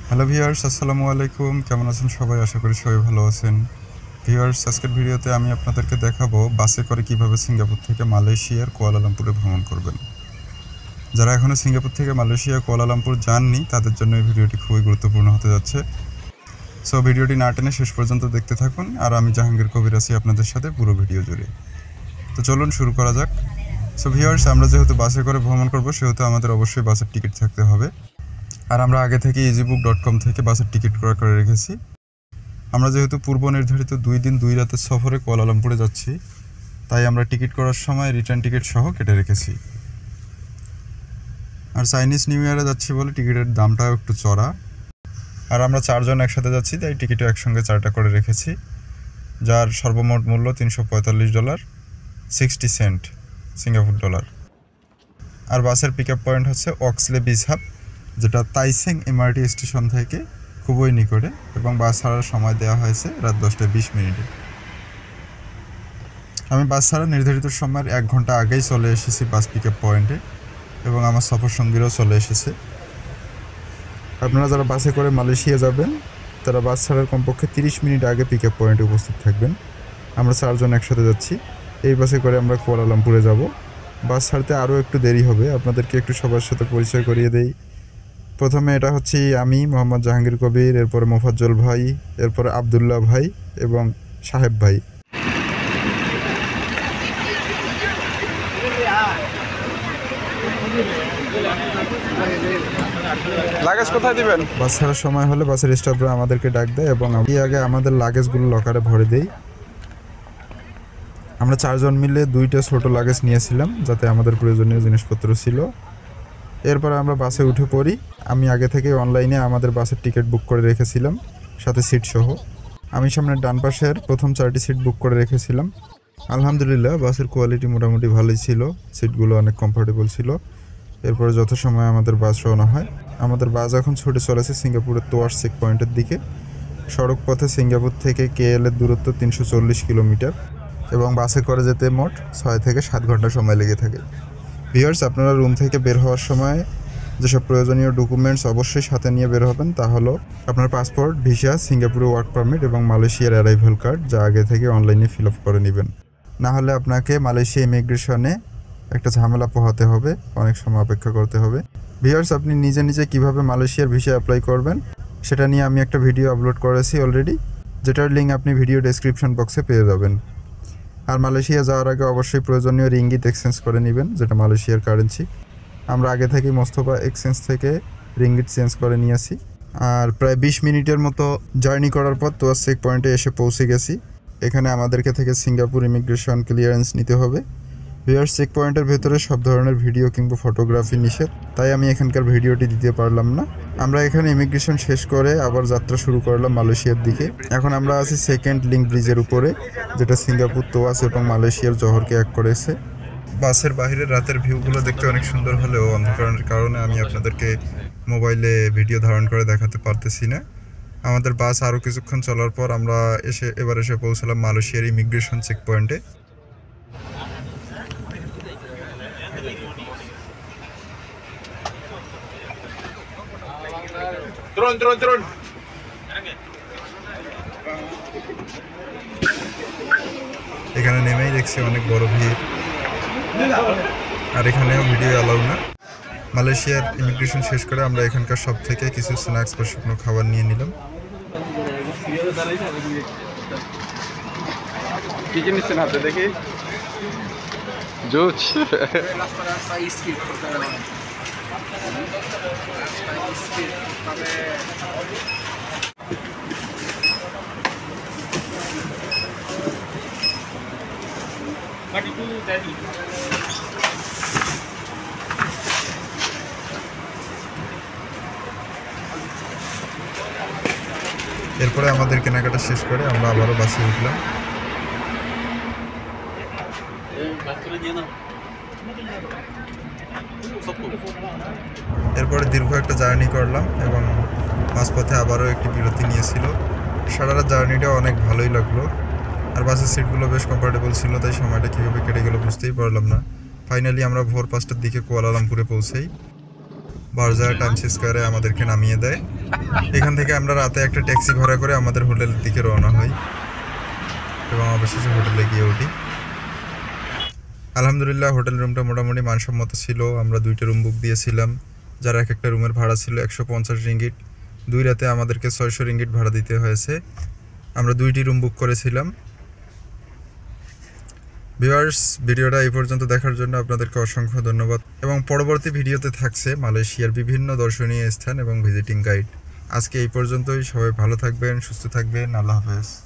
Hello viewers, আসসালামু আলাইকুম। কেমন আছেন সবাই? আশা করি সবাই ভালো আছেন। ভিউয়ার্স, আজকের ভিডিওতে আমি আপনাদেরকে দেখাবো বাসে করে কিভাবে সিঙ্গাপুর থেকে মালয়েশিয়ার কুয়ালালামপুরে ভ্রমণ করবেন। যারা এখনও সিঙ্গাপুর থেকে মালয়েশিয়া কুয়ালালামপুর যাননি তাদের জন্য এই ভিডিওটি খুবই গুরুত্বপূর্ণ হতে যাচ্ছে। সো ভিডিওটি না টেনে শেষ পর্যন্ত দেখতে থাকুন, আর আমি জাহাঙ্গীর কবির আছি আপনাদের সাথে পুরো ভিডিও জুড়ে। তো চলুন শুরু করা যাক। সো ভিউয়ার্স, আমরা যেহেতু বাসে করে ভ্রমণ করব সেহেতু আমাদের অবশ্যই বাসের টিকিট থাকতে হবে। আর আমরা আগে থেকে easybook.com থেকে বাসের টিকিট ক্রয় করে রেখেছি। আমরা যেহেতু পূর্ব নির্ধারিত 2 দিন 2 রাতের সফরে কুয়ালালামপুরে যাচ্ছি, তাই আমরা টিকিট করার সময় রিটার্ন টিকিট সহ কেটে রেখেছি। আর চাইনিজ নিউ ইয়ারে যাচ্ছি বলে টিকিটের দামটাও একটু চড়া। আর আমরা 4 জন একসাথে যাচ্ছি, তাই টিকিটও একসঙ্গে 4টা করে রেখেছি, যার সর্বমোট মূল্য $345, 60 সেন্ট সিঙ্গাপুর ডলার। আর বাসের পিক আপ পয়েন্ট হচ্ছে অক্সলে বিচ হাব, যেটা তাইসেং এমআরটি স্টেশন থেকে খুবই নিকটে, এবং বাস ছাড়ার সময় দেওয়া হয়েছে রাত 10:20। আমি বাস ছাড়া নির্ধারিত সময়ের 1 ঘন্টা আগেই চলে এসেছি বাস পিক আপ পয়েন্টে, এবং আমার সফর সঙ্গীরাও চলে এসেছে। আপনারা যারা বাসে করে মালয়েশিয়া যাবেন তারা বাস ছাড়ার কমপক্ষে 30 মিনিট আগে পিক আপ পয়েন্টে উপস্থিত থাকবেন। আমরা 4 জন একসাথে যাচ্ছি। এই বাসে করে আমরা কুয়ালালামপুরে যাব। বাস ছাড়তে আরও একটু দেরি হবে, আপনাদেরকে একটু সবার সাথে পরিচয় করিয়ে দেই। প্রথমে এটা হচ্ছে আমি মোহাম্মদ জাহাঙ্গীর কবির, এরপরে মোফাজ্জল ভাই, এরপরে আবদুল্লাহ ভাই এবং সাহেব ভাই। লাগেজ কোথায় দিবেন? বাস ছাড়ার সময় হলে বাসের স্টাফরা আমাদেরকে ডাক দেয় এবং আমি আগে আমাদের লাগেজগুলো লকারে ভরে দেই। আমরা 4 জন মিলে 2টা ছোট লাগেজ নিয়েছিলাম, যাতে আমাদের প্রয়োজনীয় জিনিসপত্র ছিল। এরপরে আমরা বাসে উঠে পড়ি। আমি আগে থেকে অনলাইনে আমাদের বাসের টিকিট বুক করে রেখেছিলাম, সাথে সিট সহ। আমি সামনের ডান পাশের প্রথম 4টি সিট বুক করে রেখেছিলাম। আলহামদুলিল্লাহ, বাসের কোয়ালিটি মোটামুটি ভালোই ছিল, সিটগুলো অনেক কমফোর্টেবল ছিল। এরপরে যথাসময়ে আমাদের বাস রওনা হয়। আমাদের বাস এখন ছুটে চলেছে সিঙ্গাপুরের তোয়াশ চেক পয়েন্টের দিকে। সড়ক পথে সিঙ্গাপুর থেকে KL এর দূরত্ব 340 কিলোমিটার, এবং বাসে করে যেতে মোট 6 থেকে 7 ঘন্টা সময় লেগে থাকে। ভিউয়ার্স, আপনারা রুম থেকে বের হওয়ার সময় যেসব প্রয়োজনীয় ডকুমেন্টস অবশ্যই সাথে নিয়ে বের হবেন তা হলো আপনার পাসপোর্ট, ভিসা, সিঙ্গাপুরে ওয়ার্ক পারমিট এবং মালয়েশিয়ার অ্যারাইভাল কার্ড, যা আগে থেকে অনলাইনে ফিল আপ করে নেবেন। না হলে আপনাকে মালয়েশিয়া ইমিগ্রেশনে একটা ঝামেলা পোহাতে হবে, অনেক সময় অপেক্ষা করতে হবে। ভিউয়ার্স, আপনি নিজে নিজে কিভাবে মালয়েশিয়ার ভিসা অ্যাপ্লাই করবেন সেটা নিয়ে আমি একটা ভিডিও আপলোড করেছি অলরেডি, যেটার লিঙ্ক আপনি ভিডিও ডেসক্রিপশন বক্সে পেয়ে যাবেন। আর মালয়েশিয়া যাওয়ার আগে অবশ্যই প্রয়োজনীয় রিঙ্গিত এক্সচেঞ্জ করে নেবেন, যেটা মালয়েশিয়ার কারেন্সি। আমরা আগে থেকেই মোস্তফা এক্সচেঞ্জ থেকে রিঙ্গিত চেঞ্জ করে নিয়েছি। আর প্রায় 20 মিনিটের মতো জার্নি করার পর তোয়াশ চেক পয়েন্টে এসে পৌঁছে গেছি। এখানে আমাদেরকে থেকে সিঙ্গাপুর ইমিগ্রেশন ক্লিয়ারেন্স নিতে হবে। ভিউয়ার্স, চেক পয়েন্টের ভেতরে সব ধরনের ভিডিও কিংবা ফটোগ্রাফি নিষেধ, তাই আমি এখানকার ভিডিওটি দিতে পারলাম না। আমরা এখানে ইমিগ্রেশন শেষ করে আবার যাত্রা শুরু করলাম মালয়েশিয়ার দিকে। এখন আমরা আছি সেকেন্ড লিঙ্ক ব্রিজের উপরে, যেটা সিঙ্গাপুর, তোয়াশ এবং মালয়েশিয়ার জহরকে এক করেছে। বাসের বাইরের রাতের ভিউগুলো দেখতে অনেক সুন্দর হলেও অন্ধকারের কারণে আমি আপনাদেরকে মোবাইলে ভিডিও ধারণ করে দেখাতে পারতেছি না। আমাদের বাস আরও কিছুক্ষণ চলার পর আমরা এবার এসে পৌঁছলাম মালয়েশিয়ার ইমিগ্রেশন চেক পয়েন্টে। turun. এখানে নেমেই দেখছি অনেক বড় ভিড়, আর এখানেও ভিডিও অ্যালাউ না। মালয়েশিয়ার ইমিগ্রেশন শেষ করে আমরা এখানকার সব থেকে কিছু স্ন্যাক্স বা শুকনো খাবার নিয়ে নিলাম। কি কি নিচ্ছেন হাতে দেখি? জুস। এরপরে আমাদের কেনাকাটা শেষ করে আমরা আবারও বাসে উঠলাম। এরপরে দীর্ঘ একটা জার্নি করলাম এবং মাঝপথে আবারও একটি বিরতি নিয়েছিল। সারা রাত জার্নিটা অনেক ভালোই লাগলো, আর বাসের সিটগুলো বেশ কমফোর্টেবল ছিল, তাই সময়টা কীভাবে কেটে গেল বুঝতেই পারলাম না। ফাইনালি আমরা ভোর 5টার দিকে কুয়ালালামপুরে পৌঁছাই। বারজায়া টাইমস স্কোয়ারে আমাদেরকে নামিয়ে দেয়। এখান থেকে আমরা রাতে একটা ট্যাক্সি ভাড়া করে আমাদের হোটেলের দিকে রওনা হই এবং অবশেষে হোটেলে গিয়ে উঠি। আলহামদুলিল্লাহ হোটেল রুমটা মোটামুটি মানসম্মত ছিল। আমরা 2টা রুম বুক দিয়েছিলাম, যার এক একটা রুমের ভাড়া ছিল 150 রিঙ্গিট। 2 রাতে আমাদেরকে 600 রিঙ্গিট ভাড়া দিতে হয়েছে। আমরা 2টি রুম বুক করেছিলাম। ভিউয়ার্স, ভিডিওটা এই পর্যন্ত দেখার জন্য আপনাদেরকে অসংখ্য ধন্যবাদ এবং পরবর্তী ভিডিওতে থাকছে মালয়েশিয়ার বিভিন্ন দর্শনীয় স্থান এবং ভিজিটিং গাইড। আজকে এই পর্যন্তই। সবাই ভালো থাকবেন, সুস্থ থাকবেন। আল্লাহ হাফেজ।